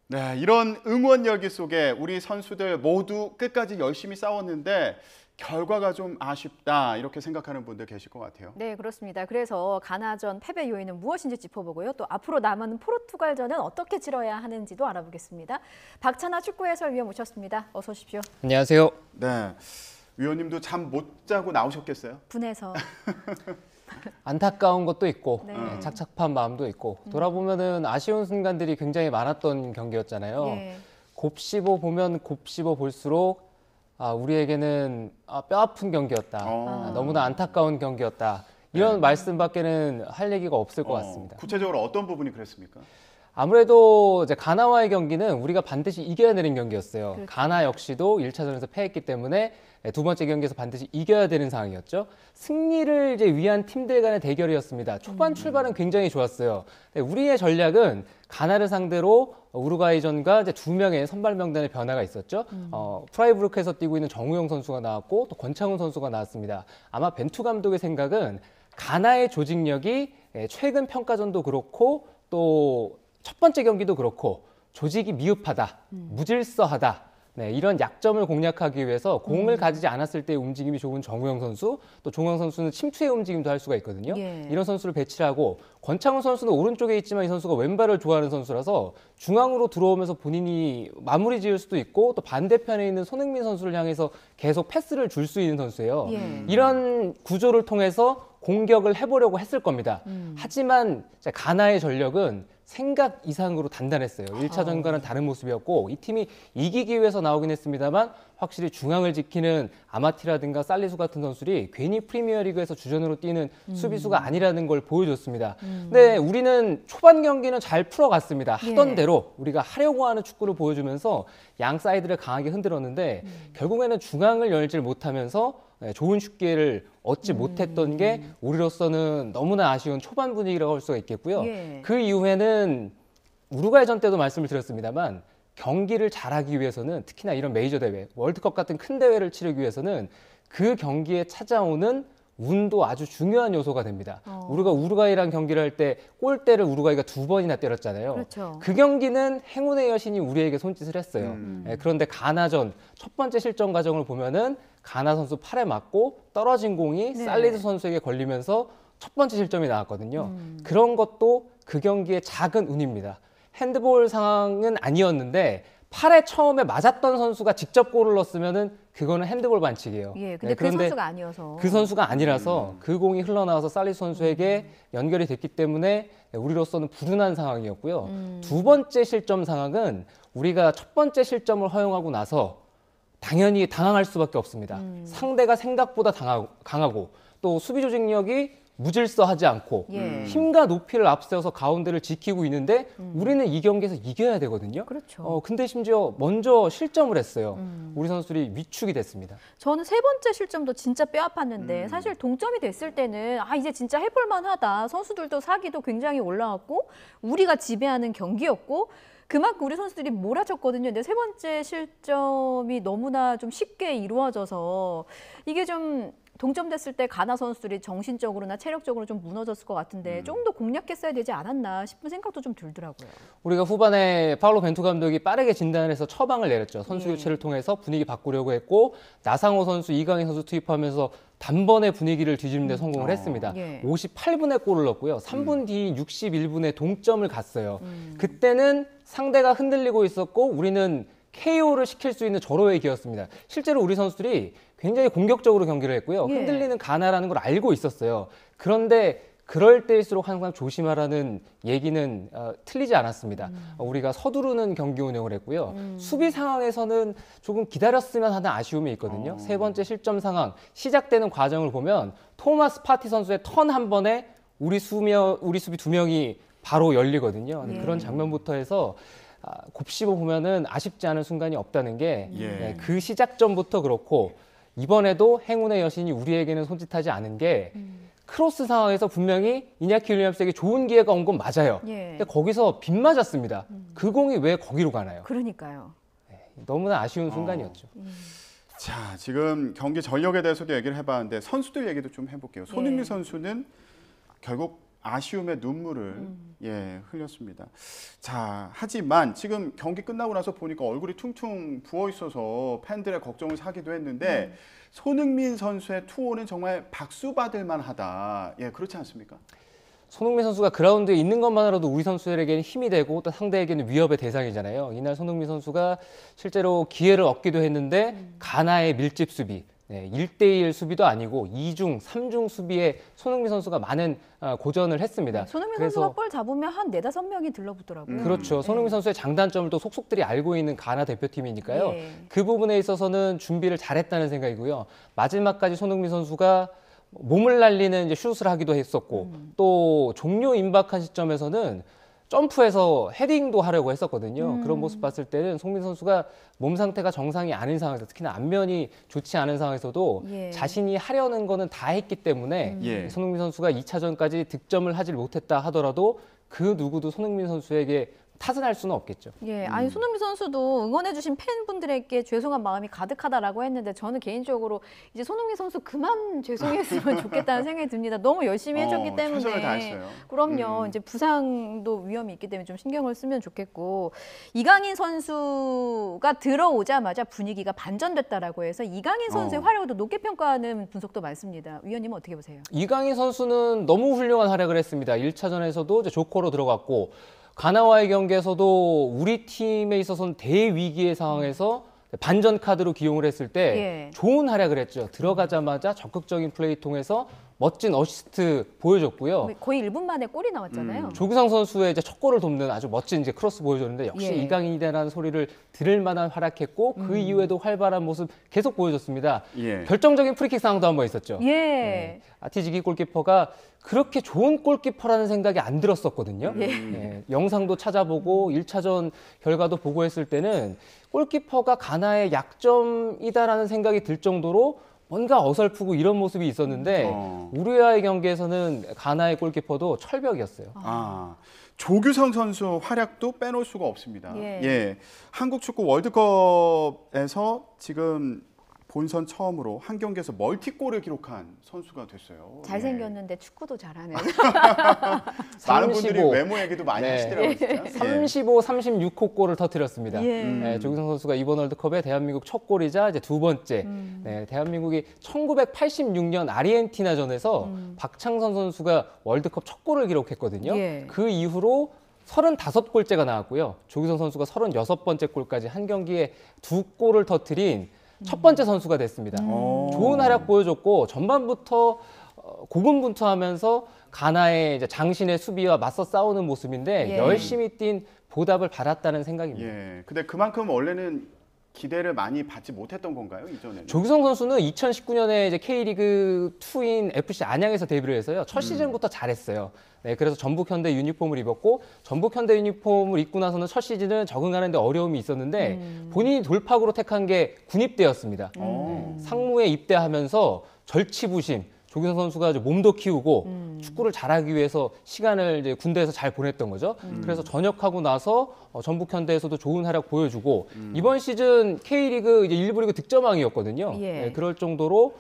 네, 이런 응원 열기 속에 우리 선수들 모두 끝까지 열심히 싸웠는데 결과가 좀 아쉽다 이렇게 생각하는 분들 계실 것 같아요. 네, 그렇습니다. 그래서 가나전 패배 요인은 무엇인지 짚어보고요. 또 앞으로 남은 포르투갈전은 어떻게 치러야 하는지도 알아보겠습니다. 박찬하 축구 해설위원 모셨습니다. 어서 오십시오. 안녕하세요. 네, 위원님도 잠 못 자고 나오셨겠어요? 분해서. 안타까운 것도 있고 네. 착잡한 마음도 있고 돌아보면은 아쉬운 순간들이 굉장히 많았던 경기였잖아요. 예. 곱씹어 보면 곱씹어 볼수록 우리에게는 뼈 아픈 경기였다. 너무나 안타까운 경기였다. 이런 말씀밖에는 할 얘기가 없을 것 같습니다. 구체적으로 어떤 부분이 그랬습니까? 아무래도 이제 가나와의 경기는 우리가 반드시 이겨야 되는 경기였어요. 그렇죠. 가나 역시도 1차전에서 패했기 때문에 두 번째 경기에서 반드시 이겨야 되는 상황이었죠. 승리를 이제 위한 팀들 간의 대결이었습니다. 초반 출발은 굉장히 좋았어요. 우리의 전략은 가나를 상대로 우루과이전과 이제 두 명의 선발 명단의 변화가 있었죠. 프라이부르크에서 뛰고 있는 정우영 선수가 나왔고 또 권창훈 선수가 나왔습니다. 아마 벤투 감독의 생각은 가나의 조직력이 최근 평가전도 그렇고 또 첫 번째 경기도 그렇고 조직이 미흡하다, 무질서하다. 네, 이런 약점을 공략하기 위해서 공을 가지지 않았을 때 움직임이 좋은 정우영 선수, 또 종영 선수는 침투의 움직임도 할 수가 있거든요. 예. 이런 선수를 배치를 하고 권창훈 선수는 오른쪽에 있지만 이 선수가 왼발을 좋아하는 선수라서 중앙으로 들어오면서 본인이 마무리 지을 수도 있고 또 반대편에 있는 손흥민 선수를 향해서 계속 패스를 줄 수 있는 선수예요. 예. 이런 구조를 통해서 공격을 해보려고 했을 겁니다. 하지만 가나의 전력은 생각 이상으로 단단했어요. 1차전과는 다른 모습이었고 이 팀이 이기기 위해서 나오긴 했습니다만 확실히 중앙을 지키는 아마티라든가 살리수 같은 선수들이 괜히 프리미어리그에서 주전으로 뛰는 수비수가 아니라는 걸 보여줬습니다. 근데 우리는 초반 경기는 잘 풀어갔습니다. 하던 대로 우리가 하려고 하는 축구를 보여주면서 양 사이드를 강하게 흔들었는데 결국에는 중앙을 열질 못하면서 좋은 슛 기회를 얻지 못했던 게 우리로서는 너무나 아쉬운 초반 분위기라고 할 수가 있겠고요. 예. 그 이후에는 우루과이전 때도 말씀을 드렸습니다만 경기를 잘하기 위해서는 특히나 이런 메이저 대회, 월드컵 같은 큰 대회를 치르기 위해서는 그 경기에 찾아오는 운도 아주 중요한 요소가 됩니다. 우리가 우루과이랑 경기를 할 때 골대를 우루과이가 2번이나 때렸잖아요. 그렇죠. 그 경기는 행운의 여신이 우리에게 손짓을 했어요. 그런데 가나전 첫 번째 실점 과정을 보면은 가나 선수 팔에 맞고 떨어진 공이 살리드 선수에게 걸리면서 첫 번째 실점이 나왔거든요. 그런 것도 그 경기의 작은 운입니다. 핸드볼 상황은 아니었는데 팔에 처음에 맞았던 선수가 직접 골을 넣었으면은 그거는 핸드볼 반칙이에요. 예, 근데 그 선수가 아니어서. 그 선수가 아니라서 그 공이 흘러나와서 살리스 선수에게 연결이 됐기 때문에 우리로서는 불운한 상황이었고요. 두 번째 실점 상황은 우리가 첫 번째 실점을 허용하고 나서 당연히 당황할 수밖에 없습니다. 상대가 생각보다 강하고 또 수비 조직력이 무질서하지 않고 힘과 높이를 앞세워서 가운데를 지키고 있는데 우리는 이 경기에서 이겨야 되거든요. 그렇죠. 근데 심지어 먼저 실점을 했어요. 우리 선수들이 위축이 됐습니다. 저는 세 번째 실점도 진짜 뼈 아팠는데 사실 동점이 됐을 때는 이제 진짜 해볼 만하다. 선수들도 사기도 굉장히 올라왔고 우리가 지배하는 경기였고 그만큼 우리 선수들이 몰아쳤거든요. 근데 세 번째 실점이 너무나 좀 쉽게 이루어져서 이게 좀 동점됐을 때 가나 선수들이 정신적으로나 체력적으로 좀 무너졌을 것 같은데 좀 더 공략했어야 되지 않았나 싶은 생각도 좀 들더라고요. 우리가 후반에 파울로 벤투 감독이 빠르게 진단을 해서 처방을 내렸죠. 선수 교체를 통해서 분위기 바꾸려고 했고 나상호 선수, 이강인 선수 투입하면서 단번에 분위기를 뒤집는 데 성공을 했습니다. 58분에 골을 넣었고요. 3분 뒤 61분에 동점을 갔어요. 그때는 상대가 흔들리고 있었고 우리는 KO를 시킬 수 있는 절호의 기회였습니다. 실제로 우리 선수들이 굉장히 공격적으로 경기를 했고요. 흔들리는 가나라는 걸 알고 있었어요. 그런데 그럴 때일수록 항상 조심하라는 얘기는 틀리지 않았습니다. 우리가 서두르는 경기 운영을 했고요. 수비 상황에서는 조금 기다렸으면 하는 아쉬움이 있거든요. 세 번째 실점 상황, 시작되는 과정을 보면 토마스 파티 선수의 턴 한 번에 우리 수비 두 명이 바로 열리거든요. 그런 장면부터 해서 곱씹어 보면은 아쉽지 않은 순간이 없다는 게 그 시작점부터 그렇고 이번에도 행운의 여신이 우리에게는 손짓하지 않은 게 크로스 상황에서 분명히 이냐키 윌리엄스에게 좋은 기회가 온 건 맞아요. 근데 거기서 빗 맞았습니다. 그 공이 왜 거기로 가나요? 그러니까요. 너무나 아쉬운 순간이었죠. 자, 지금 경기 전력에 대해서도 얘기를 해봤는데 선수들 얘기도 좀 해볼게요. 손흥민 선수는 결국 아쉬움의 눈물을 흘렸습니다. 자, 하지만 지금 경기 끝나고 나서 보니까 얼굴이 퉁퉁 부어 있어서 팬들의 걱정을 사기도 했는데 손흥민 선수의 투혼은 정말 박수 받을 만하다. 예, 그렇지 않습니까? 손흥민 선수가 그라운드에 있는 것만으로도 우리 선수들에게는 힘이 되고 또 상대에게는 위협의 대상이잖아요. 이날 손흥민 선수가 실제로 기회를 얻기도 했는데 가나의 밀집 수비, 1대1 수비도 아니고 2중, 3중 수비에 손흥민 선수가 많은 고전을 했습니다. 손흥민 선수가 볼 잡으면 한 4-5명이 들러붙더라고요. 그렇죠. 손흥민 선수의 장단점을 또 속속들이 알고 있는 가나 대표팀이니까요. 그 부분에 있어서는 준비를 잘했다는 생각이고요. 마지막까지 손흥민 선수가 몸을 날리는 이제 슛을 하기도 했었고 또 종료 임박한 시점에서는 점프해서 헤딩도 하려고 했었거든요. 그런 모습 봤을 때는 손흥민 선수가 몸 상태가 정상이 아닌 상황에서 특히나 안면이 좋지 않은 상황에서도 자신이 하려는 거는 다 했기 때문에 손흥민 선수가 2차전까지 득점을 하질 못했다 하더라도 그 누구도 손흥민 선수에게 탓을 할 수는 없겠죠. 예, 아니 손흥민 선수도 응원해주신 팬분들에게 죄송한 마음이 가득하다라고 했는데 저는 개인적으로 이제 손흥민 선수 그만 죄송했으면 좋겠다는 생각이 듭니다. 너무 열심히 해줬기 때문에. 최선을 다했어요. 그럼요. 이제 부상도 위험이 있기 때문에 좀 신경을 쓰면 좋겠고 이강인 선수가 들어오자마자 분위기가 반전됐다라고 해서 이강인 선수의 활약을 더 높게 평가하는 분석도 많습니다. 위원님은 어떻게 보세요? 이강인 선수는 너무 훌륭한 활약을 했습니다. 1차전에서도 이제 조커로 들어갔고 가나와의 경기에서도 우리 팀에 있어서는 대위기의 상황에서 반전 카드로 기용을 했을 때 좋은 활약을 했죠. 들어가자마자 적극적인 플레이 통해서 멋진 어시스트 보여줬고요. 거의 1분 만에 골이 나왔잖아요. 조규성 선수의 이제 첫 골을 돕는 아주 멋진 이제 크로스 보여줬는데 역시 이강인이라는 소리를 들을 만한 활약했고 그 이후에도 활발한 모습 계속 보여줬습니다. 결정적인 프리킥 상황도 한 번 있었죠. 아티지기 골키퍼가 그렇게 좋은 골키퍼라는 생각이 안 들었었거든요. 영상도 찾아보고 1차전 결과도 보고 했을 때는 골키퍼가 가나의 약점이다라는 생각이 들 정도로 뭔가 어설프고 이런 모습이 있었는데 우리와의 경기에서는 가나의 골키퍼도 철벽이었어요. 조규성 선수 활약도 빼놓을 수가 없습니다. 한국 축구 월드컵에서 지금 본선 처음으로 한 경기에서 멀티골을 기록한 선수가 됐어요. 잘생겼는데 축구도 잘하는. 많은 분들이 외모 얘기도 많이 하시더라고요. 진짜. 35, 36호 골을 터뜨렸습니다. 조규성 선수가 이번 월드컵에 대한민국 첫 골이자 이제 두 번째. 대한민국이 1986년 아르헨티나전에서 박창선 선수가 월드컵 첫 골을 기록했거든요. 그 이후로 35골째가 나왔고요. 조규성 선수가 36번째 골까지 한 경기에 2골을 터뜨린 첫 번째 선수가 됐습니다. 좋은 활약 보여줬고 전반부터 고군분투하면서 가나의 이제 장신의 수비와 맞서 싸우는 모습인데 열심히 뛴 보답을 받았다는 생각입니다. 근데 그만큼 원래는 기대를 많이 받지 못했던 건가요, 이전에는? 조규성 선수는 2019년에 이제 K리그 2인 FC 안양에서 데뷔를 해서요. 첫 시즌부터 잘했어요. 그래서 전북현대 유니폼을 입었고 전북현대 유니폼을 입고 나서는 첫 시즌은 적응하는 데 어려움이 있었는데 본인이 돌파구로 택한 게 군입대였습니다. 상무에 입대하면서 절치부심, 조규성 선수가 몸도 키우고 축구를 잘하기 위해서 시간을 이제 군대에서 잘 보냈던 거죠. 그래서 전역하고 나서 전북현대에서도 좋은 활약 보여주고 이번 시즌 K리그 이제 1부 리그 득점왕이었거든요. 그럴 정도로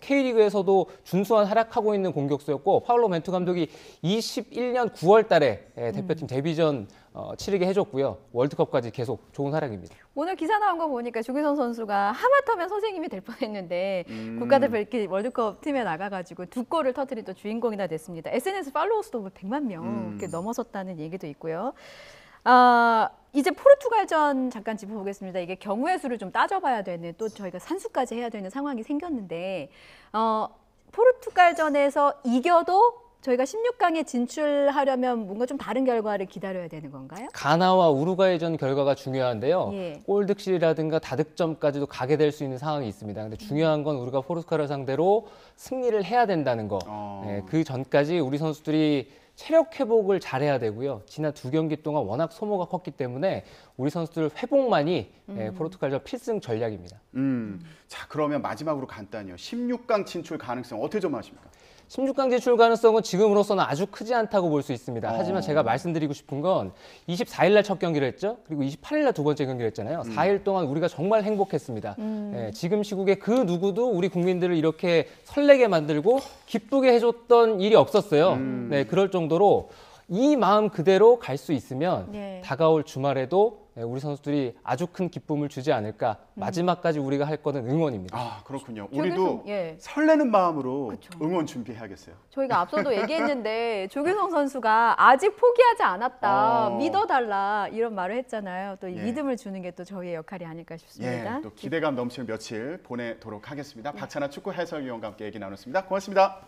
K리그에서도 준수한 활약하고 있는 공격수였고 파울로 벤투 감독이 21년 9월 달에 대표팀 데뷔전 치르게 해줬고요. 월드컵까지 계속 좋은 활약입니다. 오늘 기사 나온 거 보니까 조규성 선수가 하마터면 선생님이 될 뻔했는데 국가대표 이렇게 월드컵 팀에 나가가지고 2골을 터뜨린 또 주인공이나 됐습니다. SNS 팔로워 수도 100만 명 이렇게 넘어섰다는 얘기도 있고요. 이제 포르투갈전 잠깐 짚어보겠습니다. 이게 경우의 수를 좀 따져봐야 되는 또 저희가 산수까지 해야 되는 상황이 생겼는데 포르투갈전에서 이겨도 저희가 16강에 진출하려면 뭔가 좀 다른 결과를 기다려야 되는 건가요? 가나와 우루과이전 결과가 중요한데요. 골 득실이라든가 다득점까지도 가게 될 수 있는 상황이 있습니다. 근데 중요한 건 우리가 포르투갈을 상대로 승리를 해야 된다는 거. 그 전까지 우리 선수들이 체력 회복을 잘해야 되고요. 지난 2경기 동안 워낙 소모가 컸기 때문에 우리 선수들 회복만이 포르투갈전 필승 전략입니다. 자, 그러면 마지막으로 간단히요. 16강 진출 가능성 어떻게 점하십니까? 16강 진출 가능성은 지금으로서는 아주 크지 않다고 볼 수 있습니다. 하지만 제가 말씀드리고 싶은 건 24일 날 첫 경기를 했죠. 그리고 28일 날 두 번째 경기를 했잖아요. 4일 동안 우리가 정말 행복했습니다. 예, 지금 시국에 그 누구도 우리 국민들을 이렇게 설레게 만들고 기쁘게 해줬던 일이 없었어요. 네, 그럴 정도로 이 마음 그대로 갈 수 있으면 네. 다가올 주말에도 우리 선수들이 아주 큰 기쁨을 주지 않을까. 마지막까지 우리가 할 거는 응원입니다. 아, 그렇군요. 조규성, 우리도 예. 설레는 마음으로 그쵸. 응원 준비해야겠어요. 저희가 앞서도 얘기했는데 조규성 선수가 아직 포기하지 않았다, 어. 믿어달라 이런 말을 했잖아요. 또 이 예. 믿음을 주는 게 또 저희의 역할이 아닐까 싶습니다. 예, 또 기대감 넘치는 며칠 보내도록 하겠습니다. 박찬아 축구 해설위원과 함께 얘기 나눴습니다. 고맙습니다.